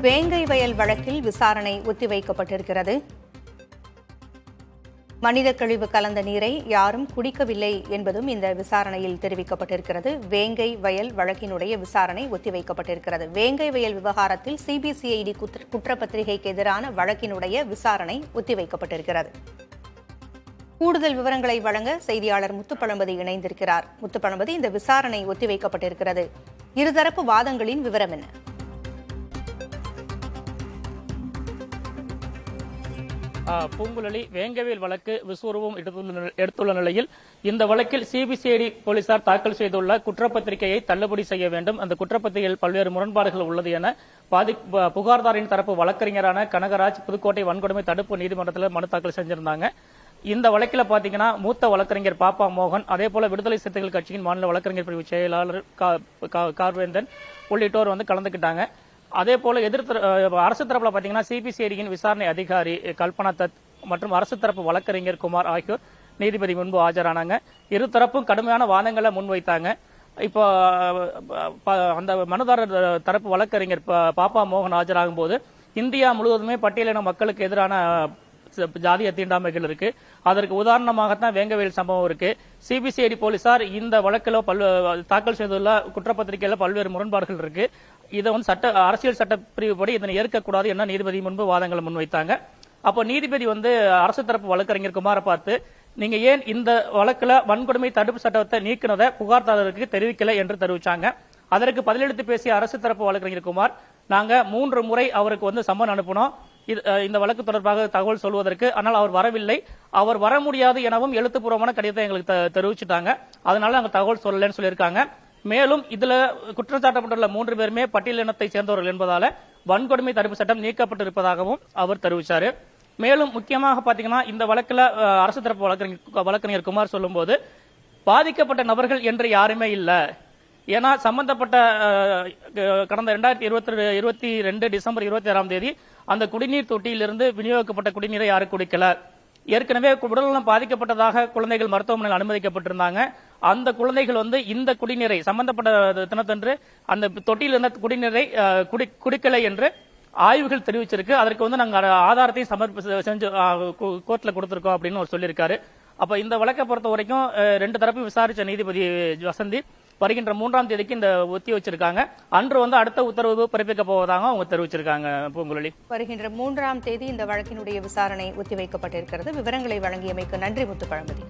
வேங்கை வயல் வழக்கில் விசாரணை ஒத்திவைக்கப்பட்டிருக்கிறது. மனித கழிவு கலந்த நீரை யாரும் குடிக்கவில்லை என்பதும் இந்த விசாரணையில் தெரிவிக்கப்பட்டிருக்கிறது. வேங்கை வயல் வழக்கினுடைய விசாரணை ஒத்திவைக்கப்பட்டிருக்கிறது. வேங்கை வயல் விவகாரத்தில் சிபிசிஐடி குற்றப்பத்திரிகைக்கு எதிரான வழக்கினுடைய விசாரணை ஒத்திவைக்கப்பட்டிருக்கிறது. கூடுதல் விவரங்களை வழங்க செய்தியாளர் முத்துப்பழம்பதி இணைந்திருக்கிறார். முத்துப்பழம்பதி, இந்த விசாரணை ஒத்திவைக்கப்பட்டிருக்கிறது. இருதரப்பு வாதங்களின் விவரம் என்ன? பூங்குழலி, வேங்கவேல் வழக்கு விஸ்வரூபம் எடுத்துள்ள நிலையில் இந்த வழக்கில் சிபிசிஐடி போலீசார் தாக்கல் செய்துள்ள குற்றப்பத்திரிகையை தள்ளுபடி செய்ய வேண்டும். அந்த குற்றப்பத்திரிகையில் பல்வேறு முரண்பாடுகள் உள்ளது என புகார்தாரின் தரப்பு வழக்கறிஞரான கனகராஜ் புதுக்கோட்டை வன்கொடுமை தடுப்பு நீதிமன்றத்தில் மனு தாக்கல் செஞ்சிருந்தாங்க. இந்த வழக்கில் பாத்தீங்கன்னா மூத்த வழக்கறிஞர் பாப்பா மோகன், அதே போல விடுதலை சிறுத்தைகள் கட்சியின் மாநில வழக்கறிஞர் பிரிவு செயலாளர் கார்வேந்தன் உள்ளிட்டோர் கலந்துக்கிட்டாங்க. அதே போல அரசு தரப்புல பாத்தீங்கன்னா சிபிசிஐடியின் விசாரணை அதிகாரி கல்பனா தத் மற்றும் அரசு தரப்பு வழக்கறிஞர் குமார் ஆகியோர் நீதிபதி முன்பு ஆஜரானாங்க. இருதரப்பும் கடுமையான வாதங்களை முன்வைத்தாங்க. இப்போ அந்த மனுதாரர் தரப்பு வழக்கறிஞர் பாப்பா மோகன் ஆஜராகும் போது இந்தியா முழுவதுமே பட்டியலின மக்களுக்கு எதிரான ஜாதிய தீண்டாமைகள் இருக்கு. அதற்கு உதாரணமாகத்தான் வேங்கவேல் சம்பவம் இருக்கு. சிபிசிஐடி போலீசார் இந்த வழக்கில் தாக்கல் செய்துள்ள குற்றப்பத்திரிகையில பல்வேறு முரண்பாடுகள் இருக்கு. இதை அரசியல் சட்ட பிரிவுப்படி இதனை ஏற்கக்கூடாது என நீதிபதி முன்பு வாதங்களை முன்வைத்தாங்க. அப்போ நீதிபதி அரசு தரப்பு வழக்கறிஞர் குமாரை பார்த்து, நீங்க ஏன் இந்த வழக்குல வன்கொடுமை தடுப்பு சட்டத்தை நீக்கினதை புகார்தாரருக்கு தெரிவிக்கல என்று தெரிவிச்சாங்க. அதற்கு பதிலளித்து பேசிய அரசு தரப்பு வழக்கறிஞர் குமார், நாங்க 3 முறை அவருக்கு சம்மன் அனுப்பினோம் இந்த வழக்கு தொடர்பாக தகவல் சொல்வதற்கு. ஆனால் அவர் வரவில்லை. அவர் வர முடியாது எனவும் எழுத்துப்பூர்வமான கடிதத்தை எங்களுக்கு தெரிவிச்சுட்டாங்க. அதனால நாங்க தகவல் சொல்லலன்னு சொல்லியிருக்காங்க. மேலும் இதுல குற்றச்சாட்டப்பட்டுள்ள 3 பேருமே பட்டியலினத்தை சேர்ந்தவர்கள் என்பதால வன்கொடுமை தடுப்பு சட்டம் நீக்கப்பட்டிருப்பதாகவும் அவர் தெரிவிச்சாரு. மேலும் முக்கியமாக பாத்தீங்கன்னா இந்த வழக்குல அரசு தரப்பு வழக்கறிஞர் குமார் சொல்லும் போது, பாதிக்கப்பட்ட நபர்கள் என்று யாருமே இல்ல. ஏன்னா சம்பந்தப்பட்ட கடந்த 2022 டிசம்பர் 26ஆம் தேதி அந்த குடிநீர் தொட்டியிலிருந்து விநியோகிக்கப்பட்ட குடிநீரை யாரும் குடிக்கல. ஏற்கனவே உடல்நலம் பாதிக்கப்பட்டதாக குழந்தைகள் மருத்துவமனையில் அனுமதிக்கப்பட்டிருந்தாங்க. அந்த குழந்தைகள் இந்த குடிநீரை சம்பந்தப்பட்ட தினத்தன்று அந்த தொட்டியில் இருந்த குடிநீரை குடிக்கலை என்று ஆய்வுகள் தெரிவிச்சிருக்கு. அதற்கு நாங்க ஆதாரத்தையும் செஞ்சு கோர்ட்ல கொடுத்திருக்கோம் அப்படின்னு அவர் சொல்லியிருக்காரு. அப்ப இந்த வழக்கை பொறுத்த வரைக்கும் 2 தரப்பு விசாரிச்ச நீதிபதி வசந்தி வருகின்ற 3ஆம் தேதிக்கு இந்த ஒத்தி வச்சிருக்காங்க. அன்று அடுத்த உத்தரவு பிறப்பிக்க போவதாக அவங்க தெரிவிச்சிருக்காங்க. பூங்குழலி, வருகின்ற 3ஆம் தேதி இந்த வழக்கினுடைய விசாரணை ஒத்திவைக்கப்பட்டிருக்கிறது. விவரங்களை வழங்கியமைக்கு நன்றி முத்துப்பழம்பதி.